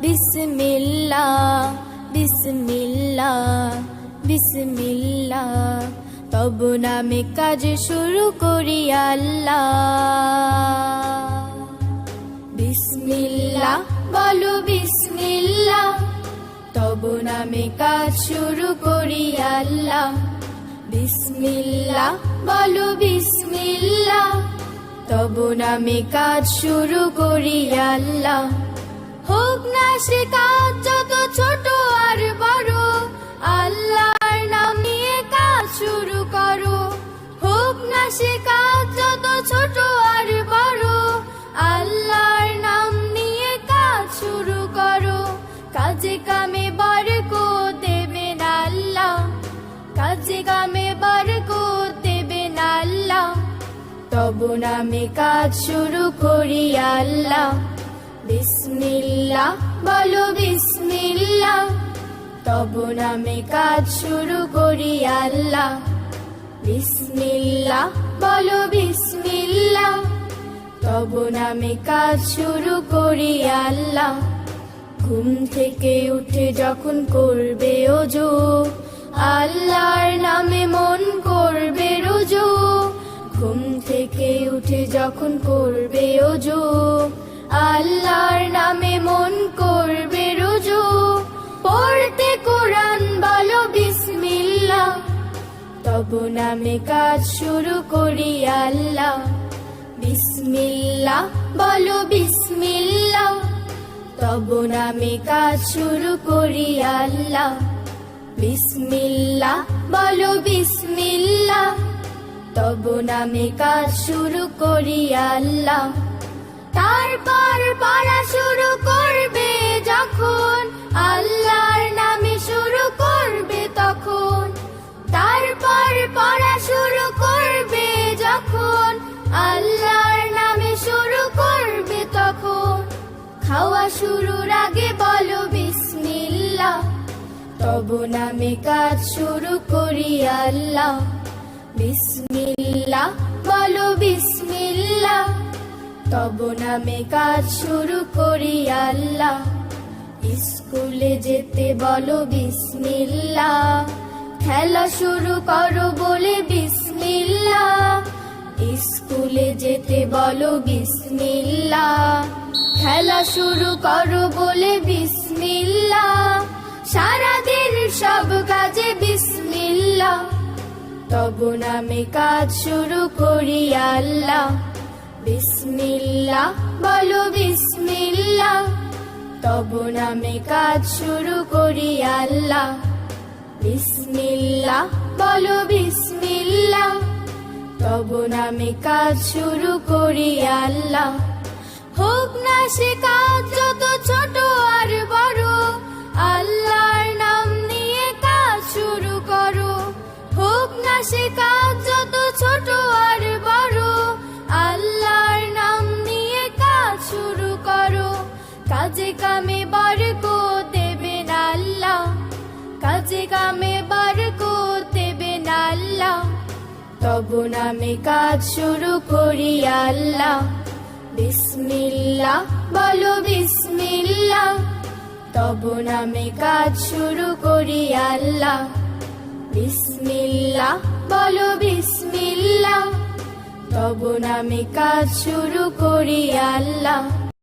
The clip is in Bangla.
বিসমিল্লাহ বিসমিল্লাহ বিসমিল্লাহ, তব নামে কাজ শুরু করি আল্লাহ। বিসমিল্লাহ বলো বিসমিল্লাহ, তব নামে কাজ শুরু করি আল্লাহ। বিসমিল্লাহ বলো বিসমিল্লাহ, তব নামে কাজ শুরু করি আল্লাহ। হোক না সে কাজ যত ছোট আর বড়, আল্লাহর নাম নিয়ে কাজ শুরু করো। হোক না সে কাজ যত ছোট আর বড়, আল্লাহর নাম নিয়ে কাজ শুরু করো। কাজে কামে বরকত দেবেন আল্লাহ, কাজে কামে বরকত দেবেন আল্লাহ। তব নামে কাজ শুরু করি আল্লাহ। বিসমিল্লাহ বলো বিসমিল্লাহ, তব নামে কাজ শুরু করি আল্লাহ। বিসমিল্লাহ বলো বিসমিল্লাহ, তব নামে কাজ শুরু করি আল্লাহ। ঘুম থেকে উঠে যখন করবে ওযু, আল্লাহর নামে মন করবে রুজু। ঘুম থেকে উঠে যখন করবে ওযু, আল্লাহর নামে মন করবে রুজু। পড়তে কোরআন বলো বিসমিল্লাহ, তব নামে কাজ শুরু করি আল্লাহ। বিসমিল্লাহ বলো বিসমিল্লাহ, তব নামে কাজ শুরু করি আল্লাহ। বিসমিল্লাহ বলো বিসমিল্লাহ, তব নামে কাজ শুরু করি আল্লাহ। তারপর পড়া শুরু করবে যখন, আল্লাহর নামে শুরু করবে তখন। তারপর পড়া শুরু করবে যখন, আল্লাহর নামে শুরু করবে তখন। খাওয়া শুরুর আগে বলো বিসমিল্লাহ, তব নামে কাজ শুরু করি আল্লাহ। বিসমিল্লাহ বলো বিসমিল্লাহ, তব নামে কাজ শুরু করি আল্লাহ। স্কুলে যেতে বলো বিসমিল্লাহ, খেলা শুরু করো বলে বিসমিল্লাহ। স্কুলে যেতে বলো বিসমিল্লাহ, খেলা শুরু করো বলে বিসমিল্লাহ। সারাদিন সব কাজে বিসমিল্লাহ, তব নামে কাজ শুরু করি আল্লাহ। বিসমিল্লাহ বলো বিসমিল্লাহ, তব নামে কাজ শুরু করি আল্লাহ। বিসমিল্লাহ বলো বিসমিল্লাহ, তব নামে কাজ শুরু করি আল্লাহ। হোক না সে কাজ যত ছোট আর বড়, আল্লাহর নাম নিয়ে কাজ শুরু করো। হোক না সে কাজ যত ছোট আর বড়, আল্লাহর নাম নিয়ে কাজ শুরু করো। কাজে কামে বরকত দেবেন আল্লাহ, কাজে কামে বরকত দেবেন আল্লাহ। তব নামে কাজ শুরু করি আল্লাহ। বিসমিল্লাহ বলো বিসমিল্লাহ, তব নামে কাজ শুরু করি আল্লাহ। বিসমিল্লাহ বলো বিসমিল্লাহ, তব নামে কাজ শুরু করি আল্লাহ।